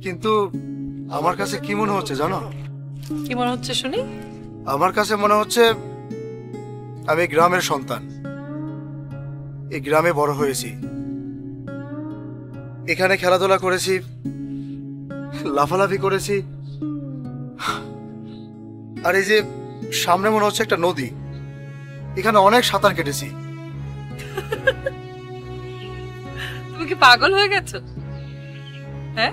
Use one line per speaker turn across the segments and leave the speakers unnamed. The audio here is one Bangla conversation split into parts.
কিন্তু আমার কাছে কি মনে হচ্ছে জানো?
কি মনে হচ্ছে শুনি?
আমার কাছে মনে হচ্ছে আমি গ্রামের সন্তান, এই গ্রামে বড় হয়েছি, এখানে খেলাধুলা করেছি, লাফালাফি করেছি, আর এই যে সামনে মনে হচ্ছে একটা নদী, এখানে অনেক সাঁতার কেটেছি।
তুমি কি পাগল হয়ে গেছো? হ্যাঁ,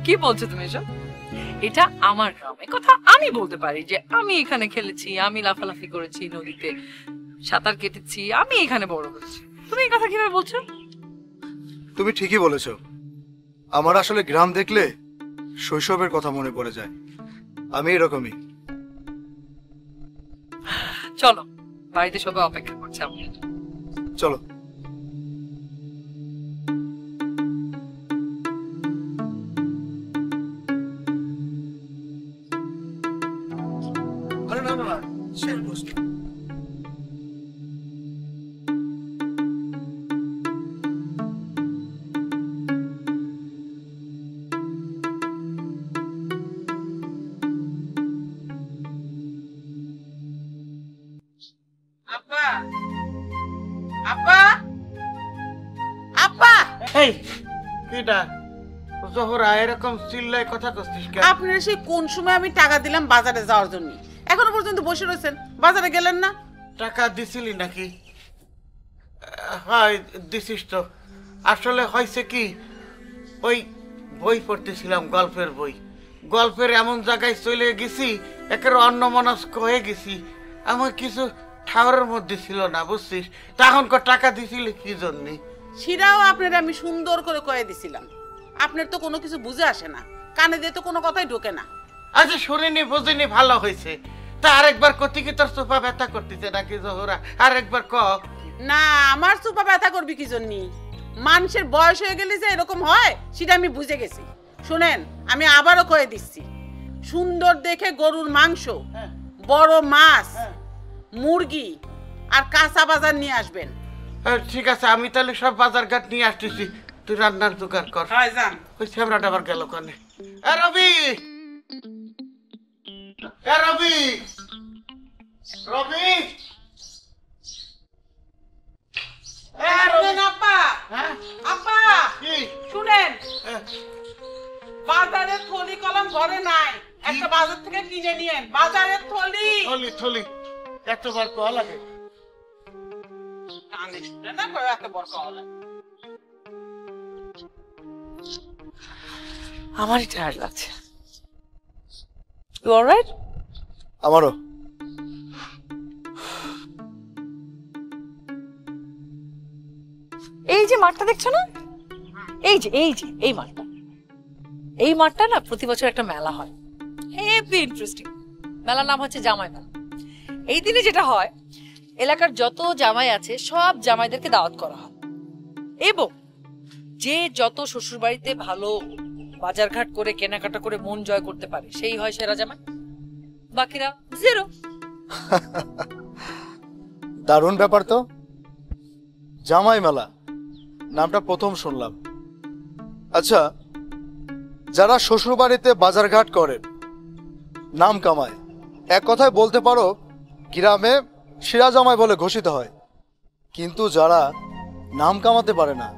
কি বলছো তুমি এসব? এটা আমার গ্রাম, এই কথা আমি বলতে পারি যে আমি এখানে খেলেছি, আমি লাফালাফি করেছি, নদীতে সাঁতার কেটেছি, আমি এখানে বড় হয়েছি। তুমি এই কথা কিভাবে বলছো?
তুমি ঠিকই বলেছো, আমার আসলে গ্রাম দেখলে শৈশবের কথা মনে পড়ে যায়। আমি এরকমই।
চলো, বাড়িতে সবাই অপেক্ষা করছে আমাদের।
চলো। আরে না না না, সে বসো।
আপনার সেই কোন সময় আমি টাকা দিলাম বাজারে যাওয়ার জন্য, এখনো পর্যন্ত বসে রয়েছেন, বাজারে গেলেন না?
টাকা দিছিলি নাকি? হয় দিছিস তো। আসলে হয়েছে কি, ওই বই পড়তেছিলাম, গল্পের বই। গল্পের এমন জায়গায় চলে গেছি, একের অন্যমনস্ক হয়ে গেছি, আমার কিছু ঠাওরের মধ্যে ছিল না, বুঝছিস? তখন টাকা দিছিলি কি জন্যে?
সেটাও আপনার আমি সুন্দর করে কয়ে দিছিলাম। আপনার তো কোনো কিছু বুঝে আসে না, কানে দিয়ে তো কোনো কথাই ঢোকে না।
আচ্ছা শুনিনি বুঝিনি, ভালো হয়েছে। তা আরেকবার কতি কি তোর সোফা ব্যথা করতেছে নাকি জোহরা? আরেকবার ক।
না, আমার সোফা ব্যথা করবি কি জন্য? মানুষের বয়স হয়ে গেলে যে এরকম হয় সেটা আমি বুঝে গেছি। শুনেন, আমি আবারও কয়ে দিচ্ছি, সুন্দর দেখে গরুর মাংস, বড় মাছ, মুরগি আর কাঁচা বাজার নিয়ে আসবেন।
ঠিক আছে, আমি তাহলে সব বাজার ঘাট নিয়ে আসতেছি, তুই রান্নার জোগাড় কর।
হয় যান।
ওই শ্যামরাটা আবার গেল কানে। রবি, রবি, রবি,
শুনেন, বাজারের থলি কলম ঘরে নাই, একটা বাজার থেকে কিনে নিয়েন। বাজারের থলি
থলি থলি এতবার কল লাগে?
আমারই টায়ার্ড লাগছে। You alright?
আমারও।
এই যে মাঠটা দেখছো না, এই মাঠটা, এই মাঠটা না প্রতি বছর একটা মেলা হয়, হেভি ইন্টারেস্টিং। মেলার নাম হচ্ছে জামাই মেলা। এই দিনে যেটা হয়, এলাকার যত জামাই আছে সব জামাইদেরকে দাওয়াত করা হয়, এবং যে যত শ্বশুর বাড়িতে ভালো বাজারঘাট করে কেনাকাটা করে মন জয় করতে পারে সেই হয় সেরা জামাই, বাকিরা জিরো।
দারুণ ব্যাপার তো, জামাই মেলা নামটা প্রথম শুনলাম। আচ্ছা, যারা শ্বশুর বাড়িতে বাজারঘাট করেন, নাম কামায়, এক কথায় বলতে পারো গ্রামে সেরা জামাই বলে ঘোষিত হয়, কিন্তু যারা নাম কামাতে পারে না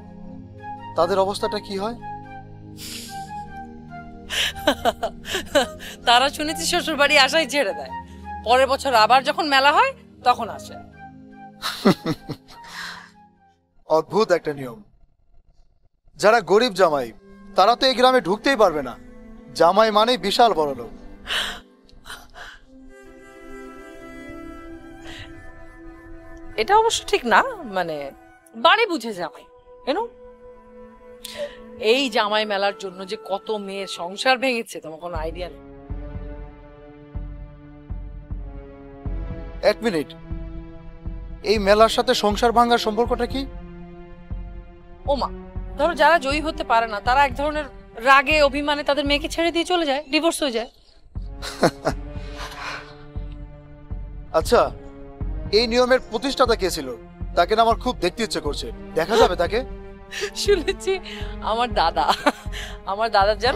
তাদের অবস্থাটা কি হয়?
তারা শুনেছি শ্বশুর বাড়ি আসাই ছেড়ে দেয়, পরের বছর আবার যখন মেলা হয় তখন আসে।
অদ্ভুত একটা নিয়ম। যারা গরিব জামাই তারা তো এই গ্রামে ঢুকতেই পারবে না, জামাই মানে বিশাল বড় লোক।
এটা অবশ্য ঠিক না, মানে বাড়ি বুঝে জামাই, এনো এই জামাই মেলার জন্য যে কত মেয়ের সংসার ভেঙেছে তোমার কোনো আইডিয়া নেই।
এক মিনিট, এই মেলার সাথে সংসার ভাঙার সম্পর্কটা কি?
ওমা, ধরো যারা জয়ী হতে পারে না তারা এক ধরনের রাগে অভিমানে তাদের মেয়েকে ছেড়ে দিয়ে চলে যায়, ডিভোর্স হয়ে যায়।
আচ্ছা, এই নিয়মের প্রতিষ্ঠাতা কে ছিল? তাকে না আমার খুব দেখতে ইচ্ছে করছে, দেখা যাবে তাকে?
শুনেছি আমার দাদা যান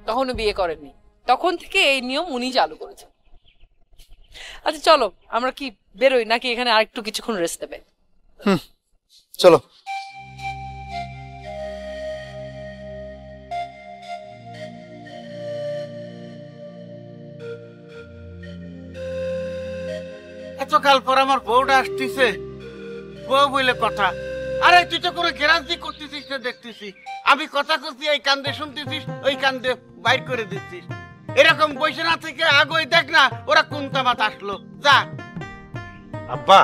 তখনও বিয়ে করেননি, তখন থেকে এই নিয়ম উনি চালু করেছেন। আচ্ছা চলো আমরা কি বেরোই নাকি এখানে আরেকটু কিছুক্ষণ রেস্ট নেবে?
চলো।
এতকাল পর আমার বউটা আসতেছে, বউ বলে কথা। আরে তুই তো কোনো গ্যারান্টি করতেছিস না, দেখতেছি আমি কথা করছি এই কান্দে শুনতেছিস, ওই কান্দে বাইর করে দিচ্ছিস। এরকম বসে না থেকে আগে দেখ না ওরা কোন তামাত আসলো। যা।
আব্বা,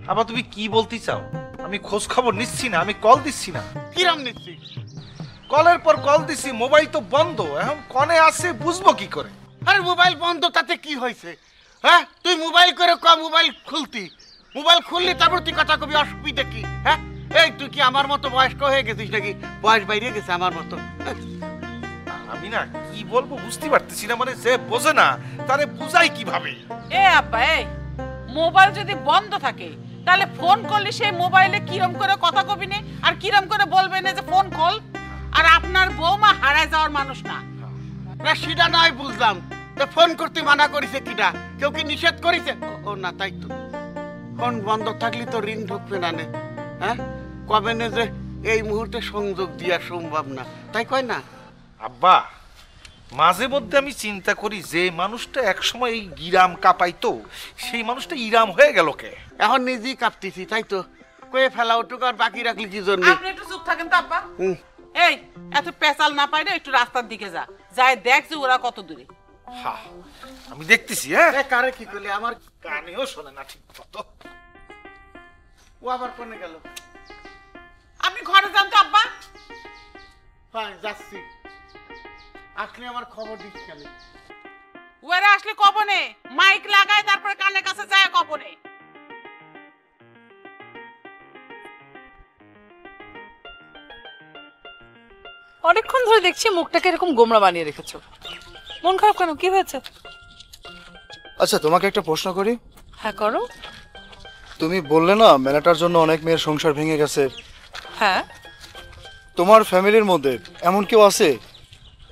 আব্বা তুমি কি বলতে চাও? আমি খোঁজ খবর নিচ্ছি না, আমি কল দিচ্ছি না।
কিরম নিচ্ছিস?
কলের পর কল দিছি, মোবাইল তো বন্ধ, এখন কনে আছে বুঝবো কি করে?
আরে মোবাইল বন্ধ তাতে কি হয়েছে? হ্যাঁ তুই মোবাইল করে মোবাইল খুলতি, মোবাইল খুললি তারপর তুই কথা কবি, অসুবিধা কি? হ্যাঁ এই তুই কি আমার মতো বয়স্ক হয়ে গেছিস নাকি? বয়স বাইরে গেছে আমার মতো।
আমি না কি বলবো বুঝতে পারতেছি না, মানে যে বোঝে না তারে বুঝাই কিভাবে?
এ আব্বা, এই মোবাইল যদি বন্ধ থাকে তাহলে ফোন করলে সেই মোবাইলে কিরম করে কথা কবি নে আর কিরম করে বলবে না যে ফোন কল? আর আপনার বৌমা হারায় যাওয়ার মানুষ না।
সেটা নয় বুঝলাম, ফোন করতে মানা করেছে কিনা? কেউ কি নিষেধ করেছে? ও না, তাই তো ফোন বন্ধ থাকলে তো ঋণ ঢুকবে না। হ্যাঁ কবে না যে এই মুহূর্তে সংযোগ দেওয়া সম্ভব না, তাই কয় না?
আব্বা মাঝে মধ্যে আমি চিন্তা করি যে মানুষটা একসময় এই গিরাম কাঁপাইতো সেই মানুষটা ইরাম হয়ে গেল কে?
এখন নিজেই কাঁপতেছি, তাই তো কয়ে ফেলা ওটুকু আর বাকি রাখলি কি জন্য?
আপনি একটু চুপ থাকেন তো আব্বা। এই এত পেঁচাল না পাইলে একটু রাস্তার দিকে যা, যাই দেখ যে ওরা কত দূরে।
হ্যাঁ আমি দেখতেছি। হ্যাঁ
কারে কি করলে? আমার
কানেও শোনে না ঠিক মতো।
ও আবার কোনে গেল?
আপনি ঘরে যান তো আব্বা।
হ্যাঁ যাচ্ছি, আসলে আমার খবর দিস কেন?
ওরা আসলে কবনে মাইক লাগায় তারপরে কানের কাছে যায় কবনে।
অনেকক্ষণ ধরে দেখছি মুখটাকে এরকম গোমড়া বানিয়ে রেখেছো, মন খারাপ কেন? কি হয়েছে?
আচ্ছা তোমাকে একটা প্রশ্ন করি।
হ্যাঁ করো।
তুমি বললে না মেলাটার জন্য অনেক মেয়ের সংসার ভেঙে গেছে,
হ্যাঁ
তোমার ফ্যামিলির মধ্যে এমন কেউ আছে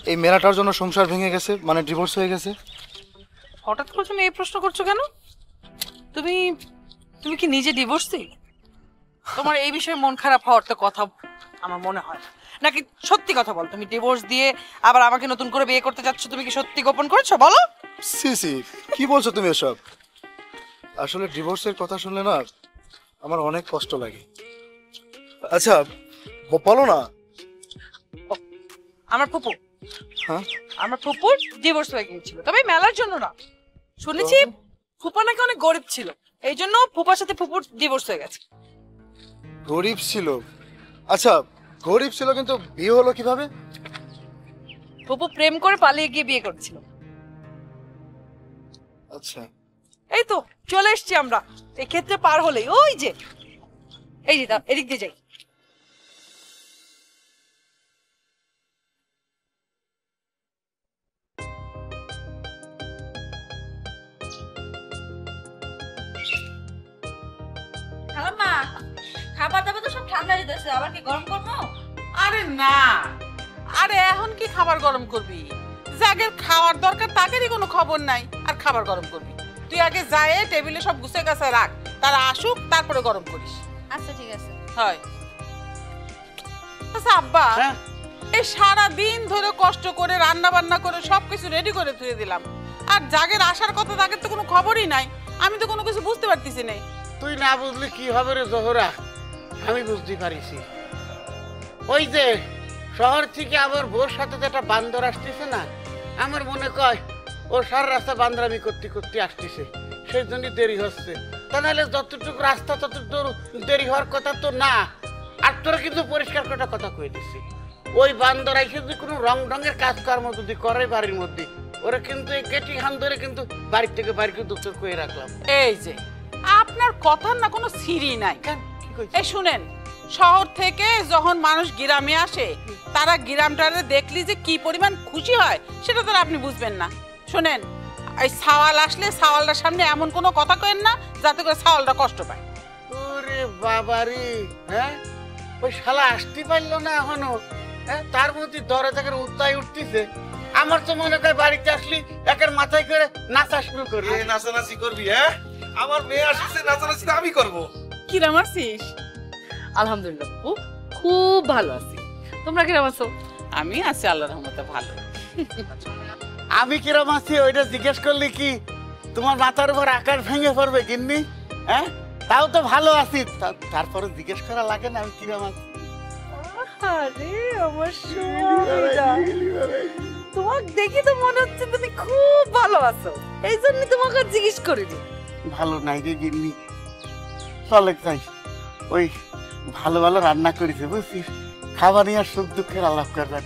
এই মেলাটার জন্য সংসার ভেঙে গেছে, মানে ডিভোর্স হয়ে গেছে?
হঠাৎ করে তুমি এই প্রশ্ন করছো কেন? তুমি তুমি কি নিজে ডিভোর্সি? তোমার এই বিষয়ে মন খারাপ হওয়ার তো কথা আমার মনে হয় না। নাকি সত্যি কথা বল, তুমি ডিভোর্স দিয়ে আবার আমাকে নতুন করে বিয়ে করতে যাচ্ছ, তুমি কি সত্যি গোপন করেছো? বলো।
সি সি, কি বলছো তুমি এসব? আসলে ডিভোর্সের কথা শুনলে না আমার অনেক কষ্ট লাগে। আচ্ছা বলো না।
আমার ফুপু,
হ্যাঁ
আমার ফুপুর ডিভোর্স হয়ে গিয়েছিল, তবে মেলার জন্য না। শুনেছি ফুপা নাকি অনেক গরিব ছিল, এই জন্য ফুপার সাথে ফুপুর ডিভোর্স হয়ে গেছে।
গরিব ছিল? আচ্ছা গরিব ছিল কিন্তু বিয়ে হলো কিভাবে?
ফুপু প্রেম করে পালিয়ে গিয়ে বিয়ে করেছিল।
আচ্ছা
এই তো চলে এসছি আমরা। এই ক্ষেত্রে পার হলেই ওই যে এই যে এদিক দিয়ে যাই।
হ্যালো মা, খাবার দাবার তো সব ঠান্ডা হয়ে যাচ্ছে, আবার কি গরম করবো?
আরে না, আরে এখন কি খাবার গরম করবি? যাদের খাওয়ার দরকার তাদেরই কোনো খবর নাই, আর খাবার গরম করবি? তুই আগে যায় টেবিলে সব গুছে গাছে রাখ, তারা আসুক তারপরে গরম করিস।
আচ্ছা ঠিক আছে।
হয়। আচ্ছা আব্বা, এই সারা দিন ধরে কষ্ট করে রান্না বান্না করে সবকিছু রেডি করে ধুয়ে দিলাম, আর জাগের আসার কথা তাদের তো কোনো খবরই নাই। আমি তো কোনো কিছু বুঝতে পারতেছি না।
তুই না বুঝলি কি হবে রে জোহরা, আমি বুঝতে পারিছি। ওই যে শহর থেকে আবার ভোর সাথে একটা বান্দর আসতেছে না, আমার মনে কয় ও সারা রাস্তা বান্দরামি করতে করতে আসতেছে, সেই জন্য দেরি হচ্ছে। তা নাহলে যতটুকু রাস্তা ততটুকু দেরি হওয়ার কথা তো না। আর তোরা কিন্তু পরিষ্কার করে কথা কয়ে দিচ্ছি, ওই বান্দর এসে যদি কোনো রং ঢঙের কাজকর্ম যদি করে বাড়ির মধ্যে, ওরা কিন্তু এই গেটি খান ধরে কিন্তু বাড়ির থেকে বাড়িকে দুঃখ করে রাখলাম।
এই যে আপনার কথার না কোনো সিরি নাই।
কেন কি কইছিস?
এই শুনেন, শহর থেকে যখন মানুষ গ্রামে আসে তারা গ্রামটারে দেখলি যে কি পরিমাণ খুশি হয় সেটা তো আপনি বুঝবেন না। শুনেন, এই সাওয়াল আসলে সাওয়ালটার সামনে এমন কোনো কথা কেন না যাতে করে সাওয়ালটা কষ্ট পায়।
ওরে বাবারে, হ্যাঁ ওই শালা আসতে পারলো না এখনো। হ্যাঁ, তার মধ্যে দরজাকের উত্তায় উঠতেছে। আমার তো মনে হয় বাড়িতে আসলি একের মাথায় করে নাচা শুরু করবে।
নাচানাচি করবি? হ্যাঁ, আমার মেয়ে আসছে, নাচানাচি আমি করব।
কিরাম আছিস?
আলহামদুলিল্লাহ বাবু, খুব ভালো আছি। তোমরা কিরম আছো?
আমি আছি আল্লাহর রহমতে ভালো।
আমি কিরম আছি ওইটা জিজ্ঞেস করলি কি তোমার মাথার উপর আকাশ ভেঙে পড়বে গিন্নি? হ্যাঁ, তাও তো ভালো আছি। তারপরে জিজ্ঞেস করা লাগে না আমি কিরম আছি?
আরে আমার সোনা, তোমাকে দেখি তো মনে হচ্ছে তুমি খুব ভালো আছো, এই জন্য তোমাকে জিজ্ঞেস করিনি।
ভালো নাই রে গিন্নি, চলে যাই। ওই ভালো ভালো রান্না করেছে বুঝছিস, খাবার নিয়ে আর সুখ দুঃখের আলাপ করবেন।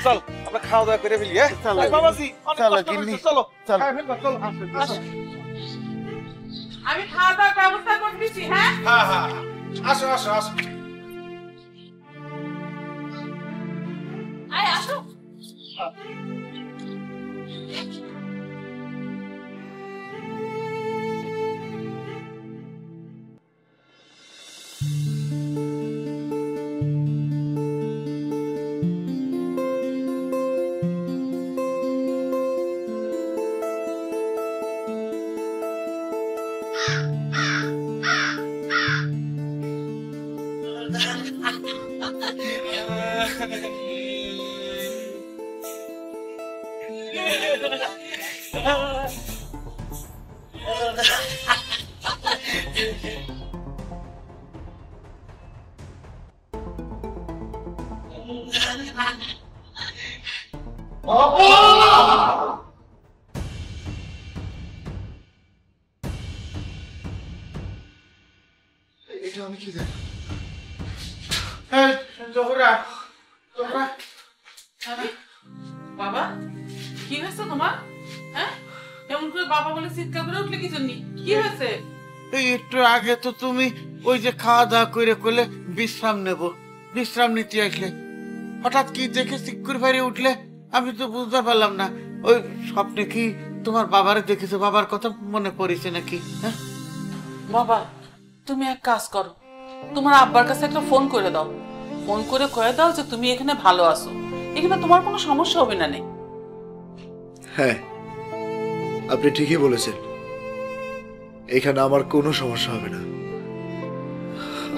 চল আমরা খাওয়া দাওয়া করে ফেলি। হ্যাঁ
চলো,
বাবাজি, অনেক
চলো
কষ্ট
গিন্নি,
করেছো, চলো
চলো।
খাই ফেলবা, চলো।
আমি খাওয়া দাওয়ার ব্যবস্থা করে দিচ্ছি। হ্যাঁ,
হ্যাঁ হ্যাঁ, আসো আসো আসো।
আয় আসো।
এটা আমি কি দেখ?
এই, জোহরা, জোহরা।
বাবা কি হয়েছে তোমার? হ্যাঁ, এমন করে বাবা বলে চিৎকার করে উঠলে কি জন্য? কি হয়েছে?
এই একটু আগে তো তুমি ওই যে খাওয়া দাওয়া করে করলে বিশ্রাম নেব, বিশ্রাম নিতে আসলে হঠাৎ কি দেখে চিক্কুর বাইরে উঠলে? আমি তো বুঝতে পারলাম না। ওই স্বপ্নে কি তোমার বাবারে দেখেছো? বাবার কথা মনে পড়েছে নাকি? হ্যাঁ,
বাবা তুমি এক কাজ করো, তোমার আব্বার কাছে একটা ফোন করে দাও। ফোন করে কয়ে দাও যে তুমি এখানে ভালো আছো, এখানে তোমার কোনো সমস্যা হবে না।
হ্যাঁ, আপনি ঠিকই বলেছেন, এখানে আমার কোনো সমস্যা হবে না।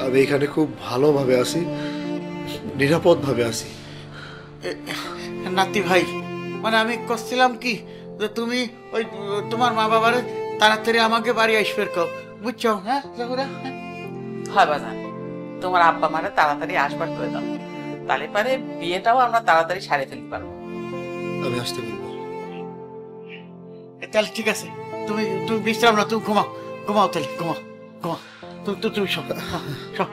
আমি এখানে খুব ভালোভাবে আছি, নিরাপদ ভাবে আছি।
নাতি ভাই, মানে আমি করছিলাম কি যে তুমি ওই তোমার মা বাবারে তাড়াতাড়ি আমাকে বাড়ি আসবে কও, বুঝছো? হ্যাঁ জোহরা,
হয় বাজান, তোমার আব্বা মারে তাড়াতাড়ি আসবার করে দাও, তাহলে পারে বিয়েটাও আমরা তাড়াতাড়ি সারে ফেলতে পারবো।
আমি আসতে বলবো।
তাহলে ঠিক আছে, তুমি তুমি বিশ্রাম না, তুমি ঘুমাও, ঘুমাও তাহলে, ঘুমাও, ঘুমাও। তুমি সব সব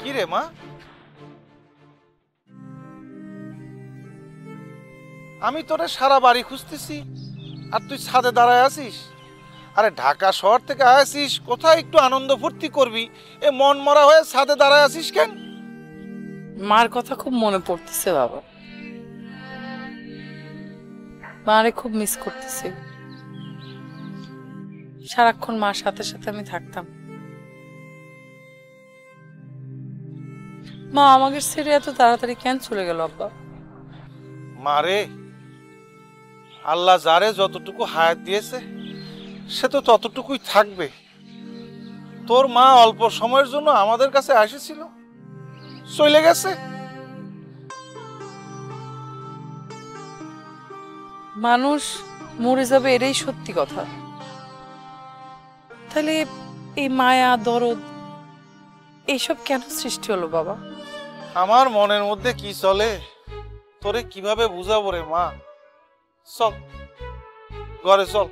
কি রে মা, আমি তোরে সারা বাড়ি খুঁজতেছি আর তুই ছাদে দাঁড়ায় আছিস? আরে ঢাকা শহর থেকে আসিস, কোথায় একটু আনন্দ ফুর্তি করবি, এ মন মরা হয়ে ছাদে দাঁড়ায় আছিস কেন?
মার কথা খুব মনে পড়তেছে বাবা, মারে খুব মিস করতেছি। সারাক্ষণ মার সাথে সাথে আমি থাকতাম। মা আমাকে ছেড়ে এত তাড়াতাড়ি কেন চলে গেল আব্বা?
মারে, আল্লাহ যারে যতটুকু হায়াত দিয়েছে সে তো ততটুকুই থাকবে। তোর মা অল্প সময়ের জন্য আমাদের কাছে আসেছিল, চলে গেছে।
মানুষ মরে যাবে, এটাই সত্যি কথা। তাহলে এই মায়া দরদ এইসব কেন সৃষ্টি হলো বাবা?
আমার মনের মধ্যে কি চলে তোরে কিভাবে বুঝাবো রে মা। চল ঘরে চল।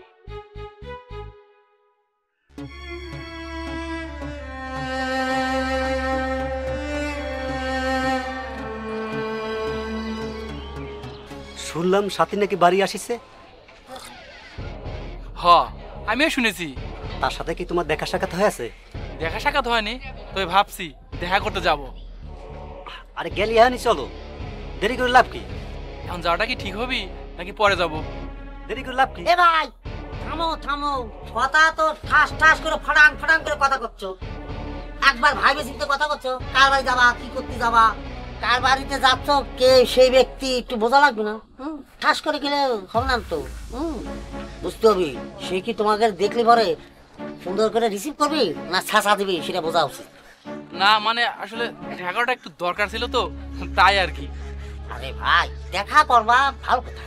শুনলাম সাথী নাকি বাড়ি আসিছে।
হ, আমিও শুনেছি।
তার সাথে কি তোমার দেখা সাক্ষাৎ হয়েছে?
দেখা সাক্ষাৎ হয়নি, তবে ভাবছি দেখা করতে যাব।
আরে গেলি হয়নি, চলো, দেরি করে লাভ কি?
এখন যাওয়াটা কি ঠিক হবি নাকি পরে যাব?
দেরি করে লাভ কি?
এ ভাই থামো থামো, কথা তো ঠাস ঠাস করে ফাটাং ফাটাং করে কথা করছো। একবার ভাইবে চিন্তে কথা করছো, কার বাড়ি যাবা, কি করতে যাবা, কার বাড়িতে যাচ্ছ, কে সেই ব্যক্তি, একটু বোঝা লাগবে না? ঠাস করে গেলে হবে না তো। বুঝতে হবে সে কি তোমাকে দেখলে পরে সুন্দর করে রিসিভ করবি না ছাঁচা দিবি, সেটা বোঝা উচিত।
না মানে আসলে দেখা করাটা একটু দরকার ছিল তো, তাই আর কি।
আরে ভাই দেখা করবা ভালো কথা,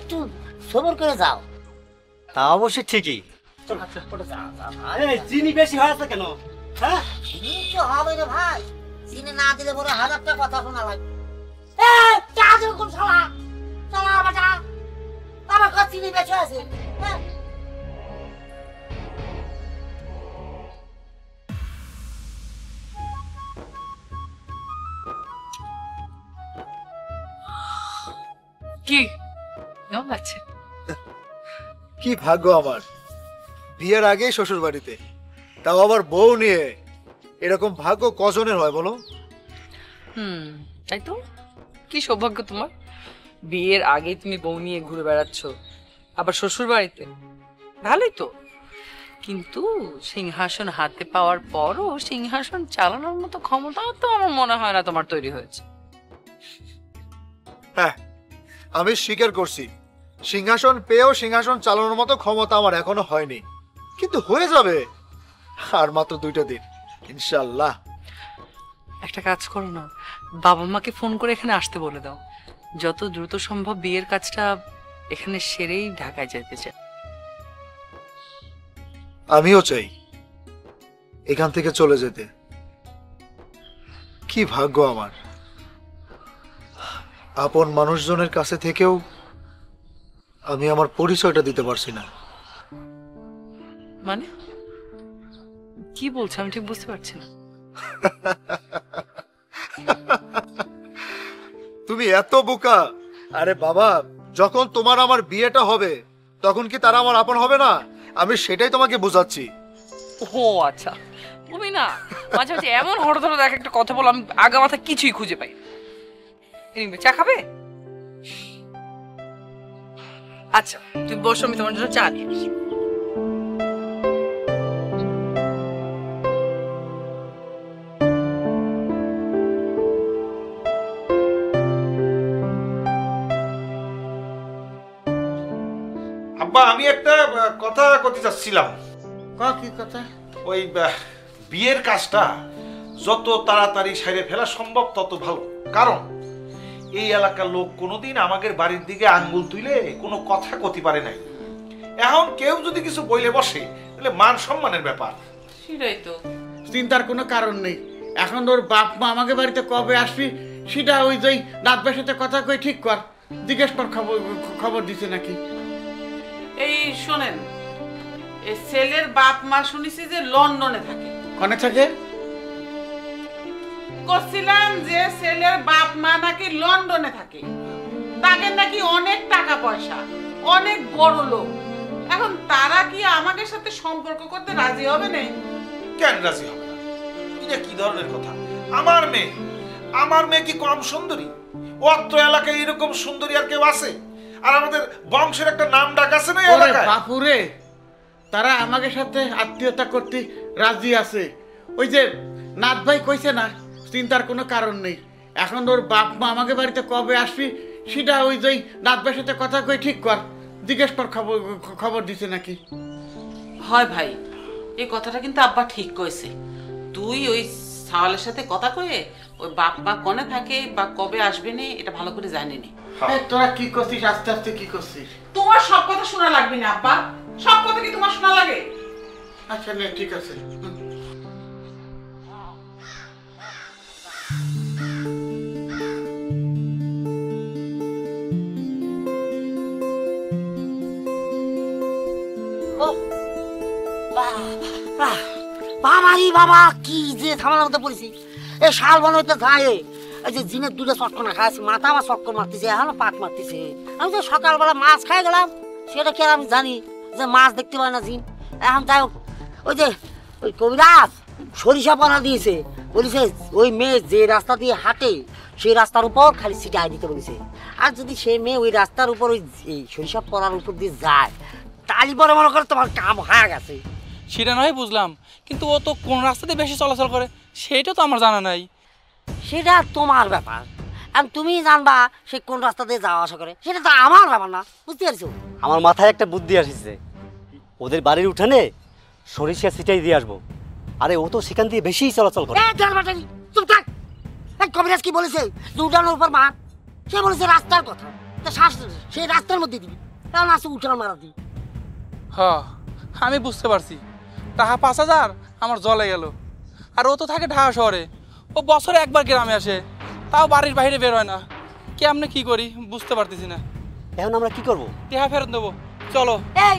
একটু সবর করে যাও।
তা অবশ্যই ঠিকই।
আচ্ছা ওটা যাও যাও।
এই চিনি বেশি হয়েছে কেন? হ্যাঁ,
চিনি তো হবে রে ভাই, চিনি না দিলে পরে হাজারটা কথা শোনা লাগবে। এ চা দেবে কোন শালা, শালা বাটা আমার কাছে চিনি বেশি আছে। হ্যাঁ
কি কেমন লাগছে?
কি ভাগ্য আমার, বিয়ের আগেই শ্বশুর বাড়িতে, তাও আবার বউ নিয়ে। এরকম ভাগ্য কজনের হয় বলো?
তাই তো, কি সৌভাগ্য তোমার। বিয়ের আগে তুমি বউ নিয়ে ঘুরে বেড়াচ্ছ, আবার শ্বশুর বাড়িতে। ভালোই তো, কিন্তু সিংহাসন হাতে পাওয়ার পরও সিংহাসন চালানোর মতো ক্ষমতা তো আমার মনে হয় না তোমার তৈরি হয়েছে।
হ্যাঁ, আমি স্বীকার করছি, সিংহাসন পেয়েও সিংহাসন চালানোর মতো ক্ষমতা আমার এখনো হয়নি, কিন্তু হয়ে যাবে। আর মাত্র 2টা দিন, ইনশাআল্লাহ।
একটা কাজ করো না, বাবা মাকে ফোন করে এখানে আসতে বলে দাও। যত দ্রুত সম্ভব বিয়ের কাজটা এখানে সেরেই ঢাকায় যেতে চাই।
আমিও চাই এখান থেকে চলে যেতে। কি ভাগ্য আমার, আপন মানুষজনের কাছে থেকেও আমি আমার পরিচয়টা দিতে পারছি না।
মানে কি বলছো আমি ঠিক বুঝতে পারছি না।
তুমি এত বোকা। আরে বাবা, যখন তোমার আমার বিয়েটা হবে তখন কি তারা আমার আপন হবে না? আমি সেটাই তোমাকে বোঝাচ্ছি।
ও আচ্ছা, তুমি না মাঝে মাঝে এমন হরধর দেখ একটা কথা বলো, আমি আগা মাথা কিছুই খুঁজে পাই। চা খাবে? আচ্ছা তুমি বসো, আমি তোমার জন্য চা নিয়ে আসি।
আব্বা, আমি একটা কথা করতে চাচ্ছিলাম।
কি কথা?
ওই বিয়ের কাজটা যত তাড়াতাড়ি সেরে ফেলা সম্ভব তত ভালো। কারণ এই এলাকার লোক কোনোদিন আমাদের বাড়ির দিকে আঙ্গুল তুলে কোনো কথা কতি পারে নাই। এখন কেউ যদি কিছু বইলে বসে তাহলে মান সম্মানের ব্যাপার।
সেটাই তো।
চিন্তার কোনো কারণ নেই। এখন ওর বাপ মা আমাকে বাড়িতে কবে আসবি সেটা ওই যে নাতবের সাথে কথা কই ঠিক কর, জিজ্ঞেস কর খবর দিছে নাকি।
এই শোনেন, এই ছেলের বাপ মা শুনেছি যে লন্ডনে থাকে।
কনে থাকে?
করছিলাম যে ছেলের বাপ মা নাকি লন্ডনে থাকে, তাকে নাকি অনেক টাকা পয়সা, অনেক বড় লোক। এখন তারা কি আমাদের সাথে সম্পর্ক করতে রাজি হবে না?
কেন রাজি হবে না? এটা কি ধরনের কথা? আমার মেয়ে কি কম সুন্দরী? অত্র এলাকায় এরকম সুন্দরী আর কেউ আছে? আর আমাদের বংশের একটা নাম ডাক আছে না এই এলাকায়?
বাপুরে, তারা আমাকে সাথে আত্মীয়তা করতে রাজি আছে। ওই যে নাথ ভাই কইছে না, চিন্তার কোনো কারণ নেই। এখন ওর বাপ মা আমাকে বাড়িতে কবে আসবি সেটা ওই যে নাথ ভাইয়ের সাথে কথা কই ঠিক কর, জিজ্ঞেস কর খবর দিছে নাকি।
হয় ভাই, এই কথাটা কিন্তু আব্বা ঠিক কইছে। তুই ওই সাওয়ালের সাথে কথা কয়ে ওই বাপ মা কোনে থাকে বা কবে আসবে নে এটা ভালো করে জানি নি।
তোরা কি করছিস, আস্তে আস্তে কি করছিস?
তোমার সব কথা শোনা লাগবে না আব্বা, সব কথা কি তোমার শোনা লাগে?
আচ্ছা নে, ঠিক আছে।
বাবারি বাবা, কি যে ঝামেলার মধ্যে পড়েছি। এই শাল বানাইতে যায় এই যে জিনের দুটো চটকনা খাইছি, মাথা আমার চটকন মারতেছে, এখনো পাক মারতেছে। আমি তো সকালবেলা মাছ খাই গেলাম, সেটা কি আর আমি জানি যে মাছ দেখতে পাই না জিন? এখন যাই হোক, ওই যে ওই কবিরাজ সরিষা পানা দিয়েছে, বলেছে ওই মেয়ে যে রাস্তা দিয়ে হাঁটে সেই রাস্তার উপর খালি ছিটাই দিতে বলেছে। আর যদি সেই মেয়ে ওই রাস্তার উপর ওই সরিষা পড়ার উপর দিয়ে যায়, তালি পরে মনে করে তোমার কাম হয়ে গেছে।
সেটা নয় বুঝলাম, কিন্তু ও তো কোন রাস্তাতে বেশি চলাচল করে সেটা তো আমার জানা নাই।
সেটা তোমার ব্যাপার, আর তুমি জানবা সে কোন রাস্তা দিয়ে যাওয়া আসা করে, সেটা তো আমার ব্যাপার না, বুঝতে পারছো?
আমার মাথায় একটা বুদ্ধি আসছে, ওদের বাড়ির উঠানে সরিষা ছিটাই দিয়ে আসবো। আরে ও তো সেখান দিয়ে বেশি চলাচল করে।
চুপ থাক। কবিরাজ কি বলেছে? উঠানোর উপর মার, সে বলেছে রাস্তার কথা, তা শ্বাস সেই রাস্তার মধ্যে দিবি, কারণ আছে উঠানো মারা দিবি।
হ্যাঁ আমি বুঝতে পারছি, টাকা 5,000 আমার জলে গেল। আর ও তো থাকে ঢাকা শহরে, ও বছরে একবার গ্রামে আসে, তাও বাড়ির বাইরে বের হয় না। কেমনে কি করি বুঝতে পারতেছি না।
এখন আমরা কি করবো?
টাকা ফেরত দেবো, চলো।
এই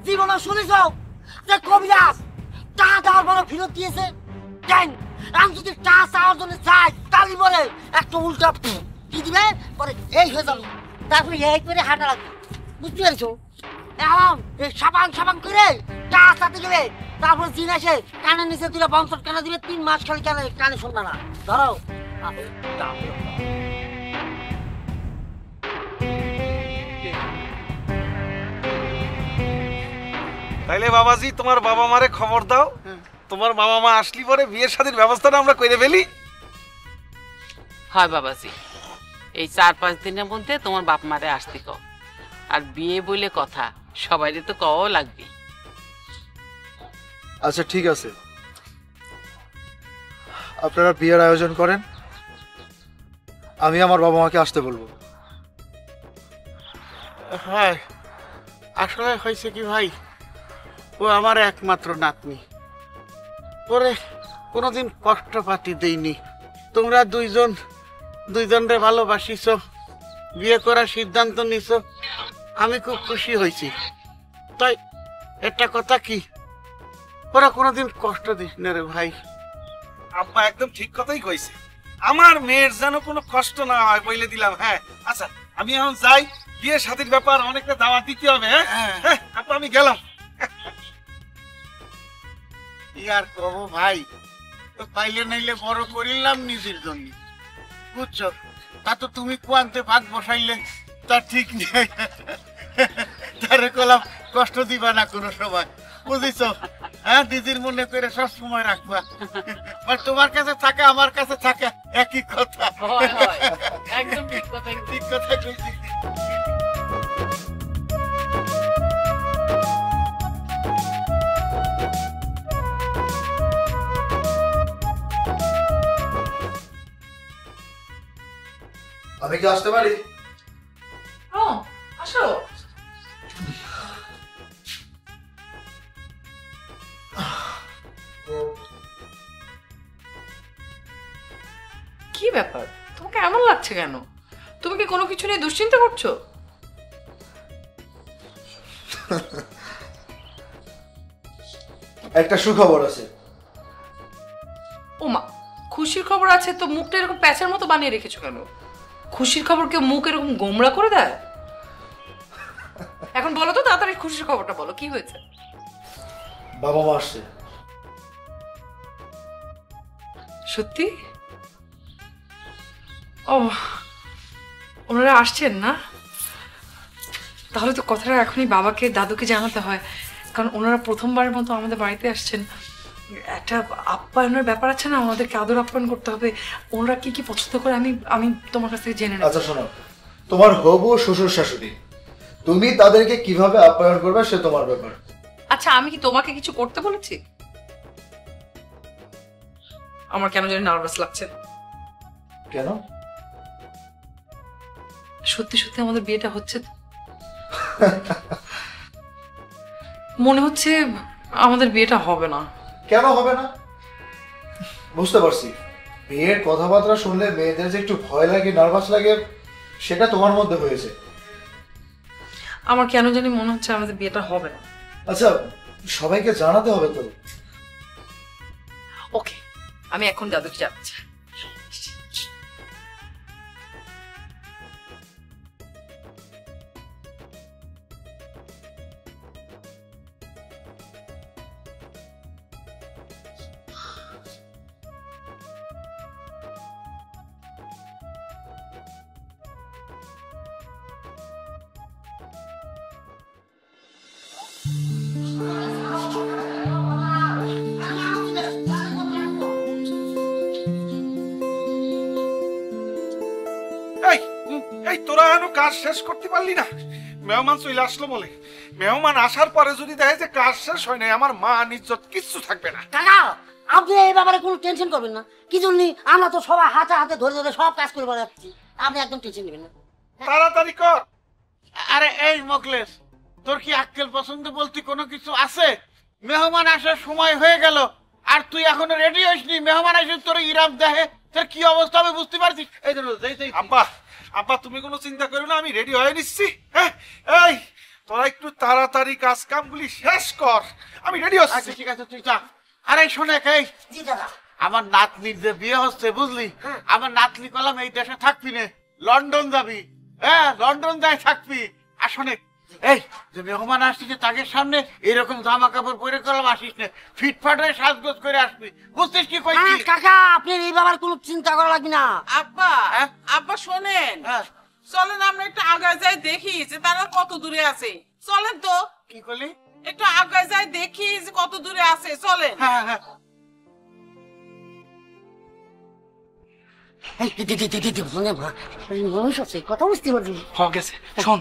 জীবনে শুনেছ যে কবিরাজ টাকা দেওয়ার পরে ফেরত দিয়েছে? কেন? আমি যদি টাকা চাওয়ার জন্য চাই, তালি বলে একটা উল্টা কি দিবে, পরে এই হয়ে যাবে, তারপরে এই করে হাঁটা লাগবে, বুঝতে পেরেছো? এখন এই সাবান সাবান করে টাকা চাতে গেলে তারপরে জিন এসে কানের নিচে তুলে বংশট কানে দিবে, 3 মাস খালি কানে কানে শুনবে না। ধরো
তাইলে বাবাজি তোমার বাবা মারে খবর দাও, তোমার বাবা মা আসলি পরে বিয়ের শাদীর ব্যবস্থাটা আমরা করে ফেলি।
হয় বাবাজি, এই 4-5 দিনের মধ্যে তোমার বাপ মারে আসতে কও। আর বিয়ে বলে কথা, সবাইরে তো কও লাগবে।
আচ্ছা ঠিক আছে, আপনারা বিয়ের আয়োজন করেন, আমি আমার বাবা মাকে আসতে বলবো।
হ্যাঁ, আসলে হয়েছে কি ভাই, ও আমার একমাত্র নাতনি, ওরে কোনোদিন কষ্ট পাতি দেইনি। তোমরা দুইজনরে ভালোবাসিছ, বিয়ে করার সিদ্ধান্ত নিছ, আমি খুব খুশি হয়েছি। তাই একটা কথা কি, ওরা কোনোদিন কষ্ট দিস না রে ভাই।
আব্বা একদম ঠিক কথাই কইছে, আমার মেয়ের যেন কোনো কষ্ট না হয় বলে দিলাম। হ্যাঁ আচ্ছা, আমি এখন যাই, বিয়ের শাদীর ব্যাপার অনেকটা দাওয়াত দিতে হবে। হ্যাঁ হ্যাঁ আপা, আমি গেলাম।
ইয়ার কব ভাই, তো পাইলে নাইলে বড় করিলাম নিজের জন্য, বুঝছো? তা তো তুমি কোয়ান্তে ভাগ বসাইলে তা ঠিক নেই, তারে কলাম কষ্ট দিবা না কোনো সময়, বুঝিছো? হ্যাঁ, দিদির মনে করে সব সময় রাখবা, আর তোমার কাছে থাকা আমার কাছে থাকা একই কথা।
একদম ঠিক কথা,
ঠিক কথা কইছি।
আমি কি আসতে পারি?
আসো। কি ব্যাপার, তোমাকে এমন লাগছে কেন? তুমি কি কোনো কিছু নিয়ে দুশ্চিন্তা করছো?
একটা সুখবর আছে।
ওমা, খুশির খবর আছে তো মুখটা এরকম প্যাঁচের মতো বানিয়ে রেখেছো কেন? খুশির খবর কেউ মুখ এরকম গোমড়া করে দেয়? এখন বলো তো তাড়াতাড়ি, খুশির খবরটা বলো, কি হয়েছে?
বাবা মা আসছে।
সত্যি? ও, ওনারা আসছেন না? তাহলে তো কথাটা এখনই বাবাকে দাদুকে জানাতে হয়, কারণ ওনারা প্রথমবারের মতো আমাদের বাড়িতে আসছেন। একটা আপ্যায়নের ব্যাপার আছে না, ওনাদেরকে আদর আপ্যায়ন করতে হবে। ওনারা কি কি পছন্দ করে আমি তোমার কাছ থেকে জেনে নেব।
আচ্ছা শোনো, তোমার হবু শ্বশুর শাশুড়ি, তুমি তাদেরকে কিভাবে আপ্যায়ন করবে সে তোমার ব্যাপার।
আচ্ছা আমি কি তোমাকে কিছু করতে বলেছি? আমার কেন জানি নার্ভাস লাগছে।
কেন?
সত্যি সত্যি আমাদের বিয়েটা হচ্ছে তো। মনে হচ্ছে আমাদের বিয়েটা হবে না।
কেন হবে না? বুঝতে পারছি, বিয়ের কথাবার্তা শুনলে মেয়েদের যে একটু ভয় লাগে, নার্ভাস লাগে, সেটা তোমার মধ্যে হয়েছে।
আমার কেন জানি মনে হচ্ছে আমাদের বিয়েটা হবে না।
আচ্ছা, সবাইকে জানাতে হবে তো।
ওকে, আমি এখন দাদুকে যাচ্ছি।
এই তোরা এখনো কাজ শেষ করতে পারলি না? মেহমান চলে আসলো বলে, মেহমান আসার পরে যদি দেখে যে কাজ শেষ হয় নাই, আমার মান ইজ্জত কিচ্ছু থাকবে না।
কাকা আপনি এই ব্যাপারে কোনো টেনশন করবেন না, কি জন্য আমরা তো সবাই হাতে হাতে ধরে ধরে সব কাজ করে বেড়াচ্ছি, আপনি একদম টেনশন নেবেন না।
তাড়াতাড়ি কর।
আরে এই মোকলেস, তোর কি আক্কেল পছন্দ বলতে কোনো কিছু আছে? মেহমান আসার সময় হয়ে গেল আর তুই এখনো রেডি হইসনি। মেহমান এসে তোর ইরাম দেখে তোর কি অবস্থা হবে বুঝতে পারছিস? এই ধরো
আব্বা, আব্বা তুমি কোনো চিন্তা করো না, আমি রেডি হয়ে নিচ্ছি। হ্যাঁ, এই তোরা একটু তাড়াতাড়ি কাজ কামগুলি শেষ কর, আমি রেডি হচ্ছি।
আচ্ছা ঠিক আছে, তুই যা। আরে শোনে এই,
জি দাদা।
আমার নাতনির যে বিয়ে হচ্ছে বুঝলি, আমার নাতনি কলাম এই দেশে থাকবি না, লন্ডন যাবি। হ্যাঁ, লন্ডন যাই থাকবি। আর শোনে এই যে মেহমান আসছিস তাকে সামনে এরকম জামা কাপড় পরে কলাম আসিস না, ফিটফাট হয়ে সাজগোজ করে আসবি, বুঝছিস কি কইছি?
কাকা আপনার এই ব্যাপারে কোনো চিন্তা করা লাগবে না।
আব্বা, আব্বা শোনেন, চলেন আমরা একটু আগায় যাই দেখি যে তারা কত দূরে আছে। চলেন তো।
কি করলি?
একটু আগায় যাই দেখি যে কত দূরে আছে, চলেন।
হ্যাঁ হ্যাঁ।
মানুষ আছে কথা বুঝতে পারছি।
গেছে শোন,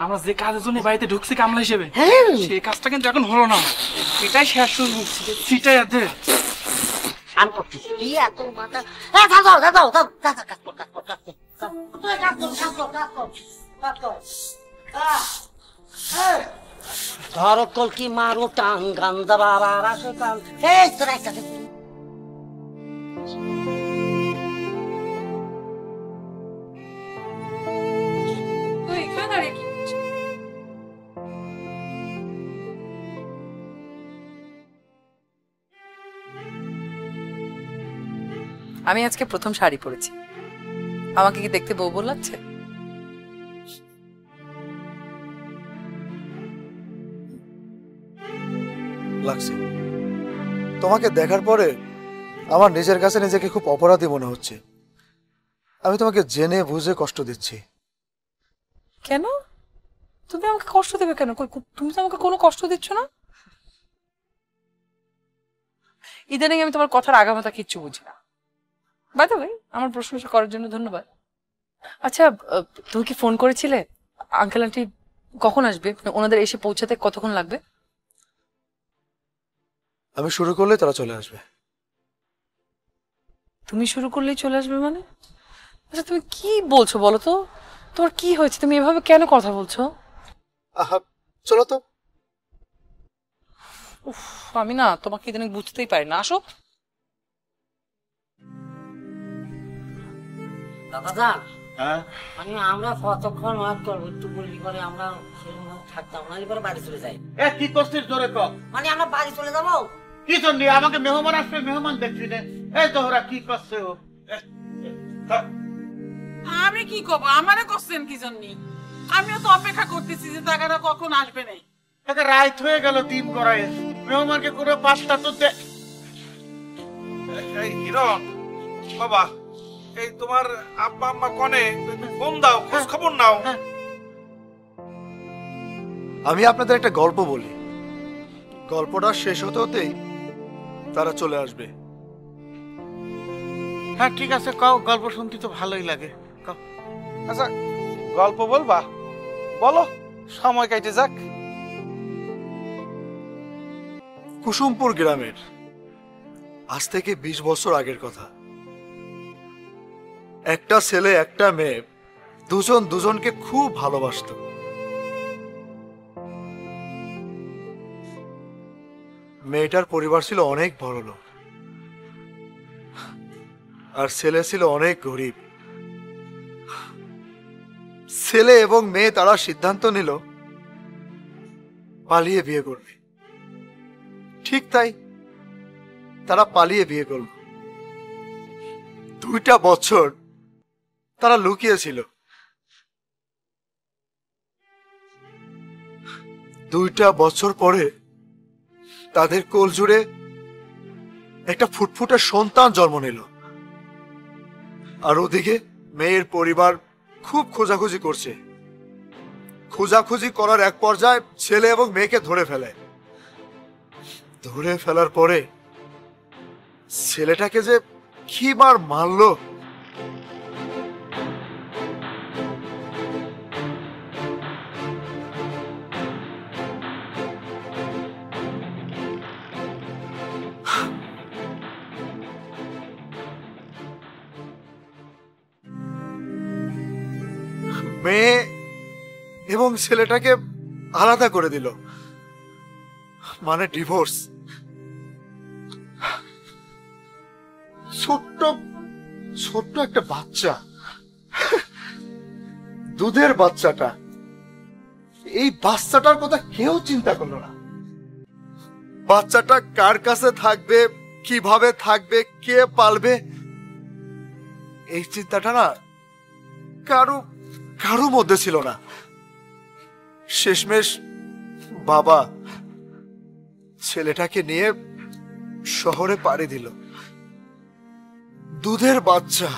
আমরা যে কাজের জন্য বাড়িতে ঢুকছি কামলা হিসেবে,
হ্যাঁ
সেই কাজটা কিন্তু এখন হলো না। এটাই শেষ শুরু, সেটাই আছে।
আমি করতেছি এত মাথা। হ্যাঁ দাও দাও দাও দাও দাদা, কাজ কর কাজ কর কাজ কর কাজ কর কাজ কর কাজ কর কাজ কর। ধরো কলকি মারো টান গান্দা বাবা রাসে টান। এই তোরা একটা
তুই এখানে দাঁড়িয়ে কি করছিস? আমি আজকে প্রথম শাড়ি পরেছি, আমাকে কি দেখতে বউ বউ লাগছে?
লাগছে। তোমাকে দেখার পরে আমার নিজের কাছে নিজেকে খুব অপরাধী মনে হচ্ছে। আমি তোমাকে জেনে বুঝে কষ্ট দিচ্ছি।
কেন? তুমি আমাকে কষ্ট দেবে কেন? তুমি তো আমাকে কোনো কষ্ট দিচ্ছ না। ইদানিং আমি তোমার কথার আগামাথা কিচ্ছু বুঝি না। বাই দ্য ওয়ে, আমার প্রশংসা করার জন্য ধন্যবাদ। আচ্ছা, তুমি কি ফোন করেছিলে? আঙ্কেল আন্টি কখন আসবে? ওনাদের এসে পৌঁছাতে কতক্ষণ লাগবে?
আমি শুরু করলে তারা চলে আসবে।
তুমি শুরু করলেই চলে আসবে মানে? আচ্ছা তুমি কি বলছো বলো তো? তোমার কি হয়েছে? তুমি এভাবে কেন কথা বলছো?
আহা, চলো তো।
উফ, আমি না তোমাকে ইদানিং বুঝতেই পারি না। আসো।
দাদা,
হ্যাঁ
মানে আমরা কতক্ষণ ওয়েট করবো একটু বললি পরে আমরা সেরকম থাকতাম না, এবারে বাড়ি চলে যাই।
এ কি করছিস জোরে কর?
মানে আমরা বাড়ি চলে যাবো।
কি জন্য? আমাকে মেহমান আসবে, মেহমান দেখবি না? এই তোরা কি করছে ও?
আমি কি করব? আমারে কোশ্চেন কি জন্য? আমিও তো অপেক্ষা করতেছি যে টাকাটা কখন আসবে না।
একটা রাত হয়ে গেল দিন করায়, মেহমানকে করে পাঁচটা তো দে।
এই হিরণ বাবা, এই তোমার আব্বা আম্মা কনে ফোন দাও, খোঁজ খবর নাও।
আমি আপনাদের একটা গল্প বলি, গল্পটা শেষ হতে হতেই তারা চলে আসবে।
হ্যাঁ ঠিক আছে, কও। গল্প শুনতে তো ভালোই লাগে।
আচ্ছা গল্প বলবা? বলো, সময় কাটে যাক।
কুসুমপুর গ্রামের, আজ থেকে 20 বছর আগের কথা। একটা ছেলে একটা মেয়ে দুজন দুজনকে খুব ভালোবাসতো। মেয়েটার পরিবার ছিল অনেক বড় লোক, আর ছেলে ছিল অনেক গরিব। ছেলে এবং মেয়ে তারা সিদ্ধান্ত নিল পালিয়ে বিয়ে করবে। ঠিক তাই, তারা পালিয়ে বিয়ে করল। 2টা বছর তারা লুকিয়েছিল। 2টা বছর পরে তাদের কোল জুড়ে একটা ফুটফুটে সন্তান জন্ম নিল। আর ওদিকে মেয়ের পরিবার খুব খোঁজাখুঁজি করছে। খোঁজাখুঁজি করার এক পর্যায়ে ছেলে এবং মেয়েকে ধরে ফেলে। ধরে ফেলার পরে ছেলেটাকে যে কি মার মারলো! মেয়ে এবং ছেলেটাকে আলাদা করে দিল, মানে ডিভোর্স। ছোট্ট ছোট্ট একটা বাচ্চা, দুধের বাচ্চাটা, এই বাচ্চাটার কথা কেউ চিন্তা করলো না। বাচ্চাটা কার কাছে থাকবে, কিভাবে থাকবে, কে পালবে, এই চিন্তাটা না কারো কারো মধ্যে ছিল না। শেষমেশ বাবা ছেলেটাকে নিয়ে শহরে পাড়ি দিল। দুধের বাচ্চা,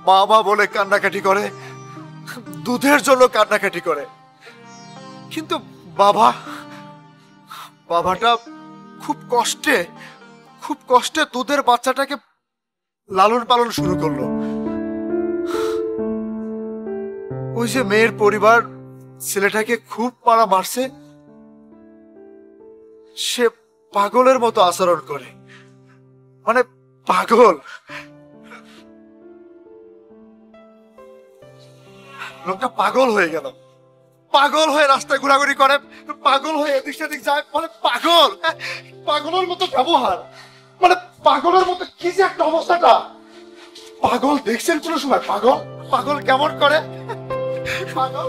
মা বলে কান্নাকাটি করে, দুধের জন্য কান্নাকাটি করে। কিন্তু বাবাটা খুব কষ্টে দুধের বাচ্চাটাকে লালন পালন শুরু করলো। ওই যে মেয়ের পরিবার ছেলেটাকে খুব মারা মারছে, সে পাগলের মতো আচরণ করে, মানে পাগল। লোকটা পাগল হয়ে গেল, পাগল হয়ে রাস্তায় ঘোরাঘুরি করে, পাগল হয়ে এদিক সেদিক যায়, মানে পাগলের মতো ব্যবহার, মানে পাগলের মতো কি যে একটা অবস্থাটা। পাগল দেখছেন কোন সময়? পাগল কেমন করে? পাগল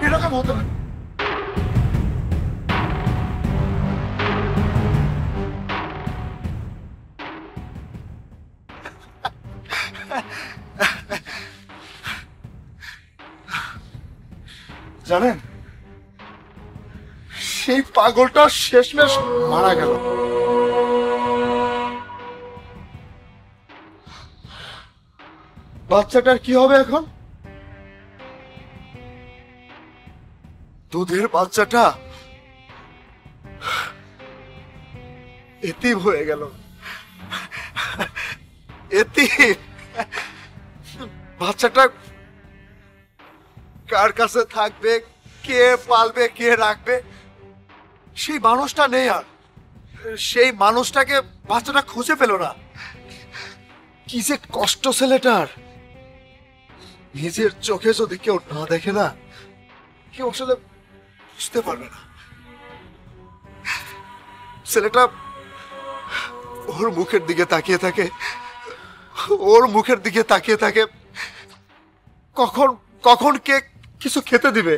এরকম হতো না। জানেন, সেই পাগলটা শেষমেশ মারা গেল। বাচ্চাটার কি হবে এখন? দুধের বাচ্চাটা এতিম হয়ে গেল, এতিম। বাচ্চাটা কার কাছে থাকবে, কে পালবে, কে রাখবে, সেই মানুষটা নেই। আর সেই মানুষটাকে বাচ্চাটা খুঁজে পেল না। কি যে কষ্ট ছেলেটার। নিজের চোখে যদি কেউ না দেখে না, কেউ আসলে বুঝতে পারবে না। ছেলেটা ওর মুখের দিকে তাকিয়ে থাকে, ওর মুখের দিকে তাকিয়ে থাকে, কখন কে কিছু খেতে দিবে।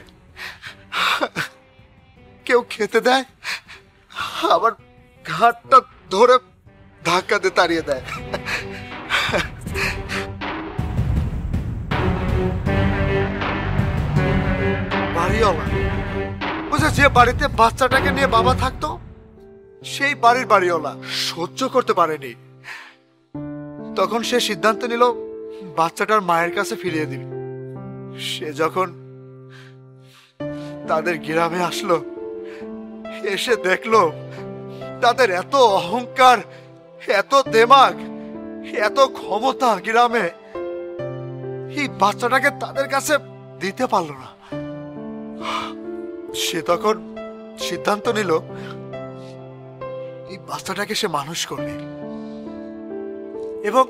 কেউ খেতে দেয়, আবার ঘাটটা ধরে ধাক্কা দিয়ে তাড়িয়ে দেয়। বাড়িওয়ালা, ওই যে যে বাড়িতে বাচ্চাটাকে নিয়ে বাবা থাকতো সেই বাড়ির বাড়িওয়ালা সহ্য করতে পারেনি। তখন সে সিদ্ধান্ত নিল বাচ্চাটার মায়ের কাছে ফিরিয়ে দিবে। সে যখন তাদের গ্রামে আসলো, এসে দেখলো তাদের এত অহংকার, এত দেমাগ, এত ক্ষমতা গ্রামে, এই বাচ্চাটাকে তাদের কাছে দিতে পারলো না। সে তখন সিদ্ধান্ত নিল এই বাচ্চাটাকে সে মানুষ করবে এবং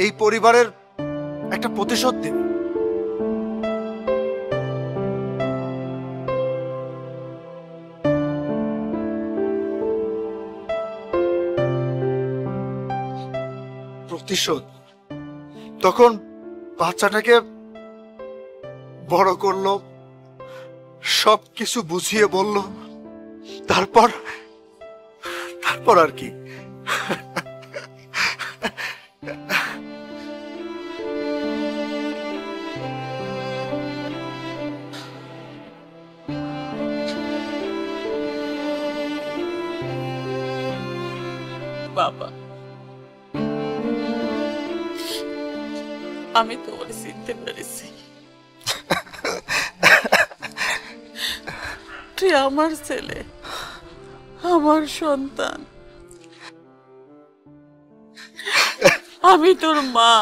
এই পরিবারের একটা প্রতিশোধ দেবে। প্রতিশোধ। তখন বাচ্চাটাকে বড় করলো, সবকিছু বুঝিয়ে বলল, তারপর আর কি।
বাবা, আমি তোমার চিনতে পেরেছি। তুই আমার ছেলে, আমার সন্তান, আমি তোর মা।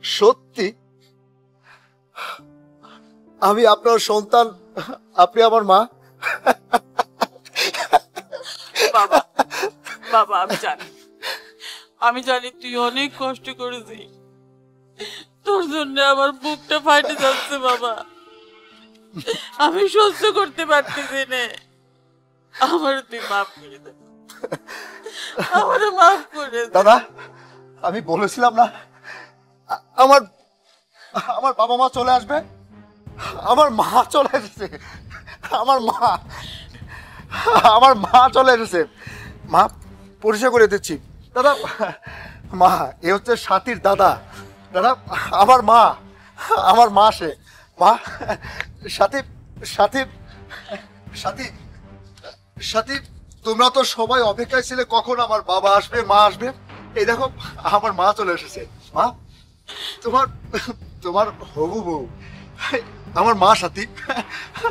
সত্যি আমি আপনার সন্তান, আপনি আমার মা?
বাবা, বাবা, আমি জানি তুই অনেক কষ্ট করেছিস। তোর জন্য আমার বুকটা ফাটে যাচ্ছে বাবা। আমি সহ্য করতে পারতেছি না। আমার তুই মাফ করে দে, আমার মাফ করে দে।
দাদা, আমি বলেছিলাম না আমার বাবা মা চলে আসবে? আমার মা চলে এসেছে। আমার মা চলে এসেছে। মা, পরিচয় করে দিচ্ছি। দাদা, মা, এ হচ্ছে সাথীর দাদা। দাদা, আমার মা সে। মা, সাথী, তোমরা তো সবাই অপেক্ষায় ছিলে কখন আমার বাবা আসবে, মা আসবে। এই দেখো, আমার মা চলে এসেছে। মা, তোমার হবু বউ, আমার মা। সাথী,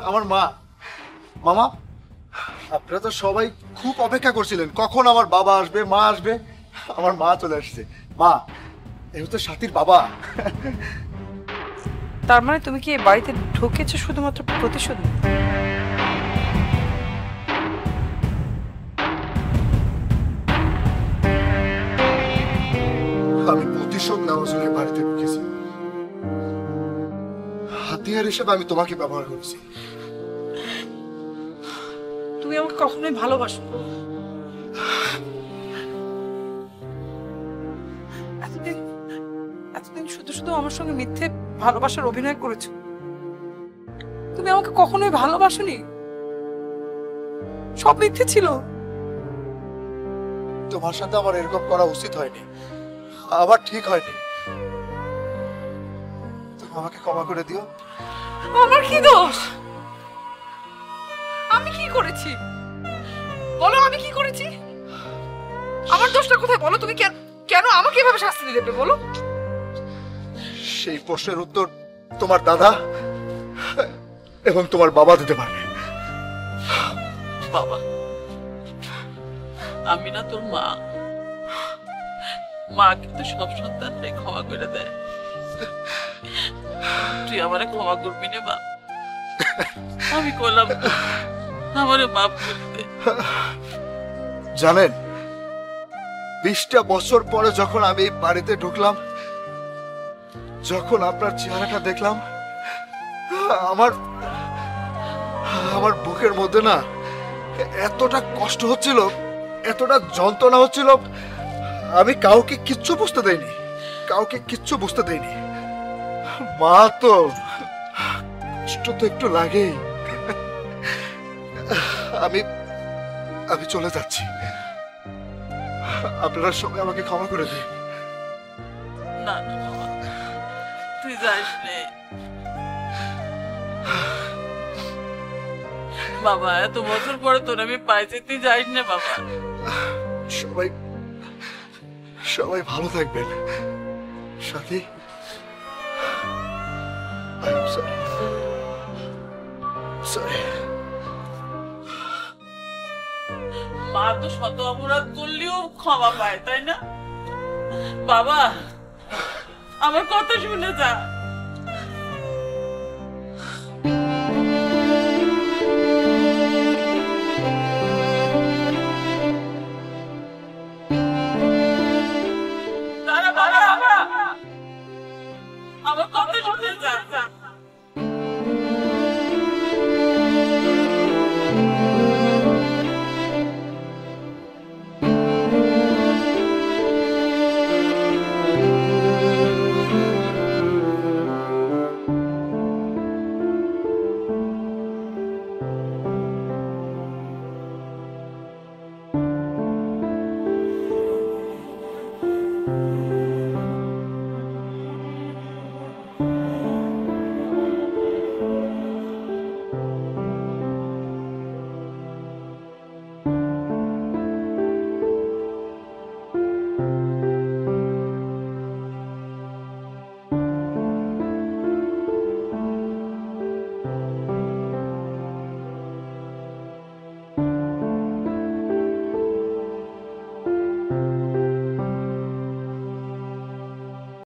আমার মা। মামা, আপনারা তো সবাই খুব অপেক্ষা করছিলেন কখন আমার বাবা আসবে, মা আসবে। আমার মা চলে আসছে। মা, এই হচ্ছে সাথীর বাবা।
তার মানে তুমি কি এই বাড়িতে ঢুকেছো শুধুমাত্র প্রতিশোধ নিতে?
আমি প্রতিশোধ নেওয়ার জন্য বাড়িতে ঢুকেছি। হাতিয়ার হিসেবে আমি তোমাকে ব্যবহার করেছি।
তুমি আমাকে কখনোই ভালোবাসো। এতদিন শুধু শুধু আমার সঙ্গে মিথ্যে ভালোবাসার অভিনয় করেছো। তুমি আমাকে কখনোই ভালোবাসোনি, সব মিথ্যে ছিল।
তোমার সাথে আমার এরকম করা উচিত হয়নি, আবার ঠিক হয়নি। তুমি আমাকে ক্ষমা করে দিও।
আমার কি দোষ? আমি কি করেছি বলো? আমি কি করেছি? আমার দোষটা কোথায় বলো? তুমি কেন আমাকে এভাবে শাস্তি দিতে বলো?
সেই প্রশ্নের উত্তর তোমার দাদা এবং তোমার বাবা দিতে পারবে।
বাবা, আমি না তোর মা। মা কিন্তু সব সন্তানকে ক্ষমা করে দেয়। তুই আমারে ক্ষমা করবি না বাপ? আমি করলাম, আমারে মাফ করে দে।
জানেন, 20টা বছর পরে যখন আমি এই বাড়িতে ঢুকলাম, যখন আপনার চেহারাটা দেখলাম, আমার বুকের মধ্যে না এতটা কষ্ট হচ্ছিল, এতটা যন্ত্রণা হচ্ছিল, আমি কাউকে কিচ্ছু বুঝতে দেইনি। মা তো কষ্ট তো একটু লাগেই। আমি চলে যাচ্ছি। আপনারা সবাই আমাকে ক্ষমা করে দিন।
না না বাবা, তুই যাস নে বাবা, এত বছর পরে তোর আমি পাইছি, তুই যাইস না বাবা।
সবাই সবাই ভালো থাকবেন। সাথী, সরি।
মা তো শত অপরাধ করলেও ক্ষমা পায়, তাই না? বাবা, আমার কথা শুনে যা।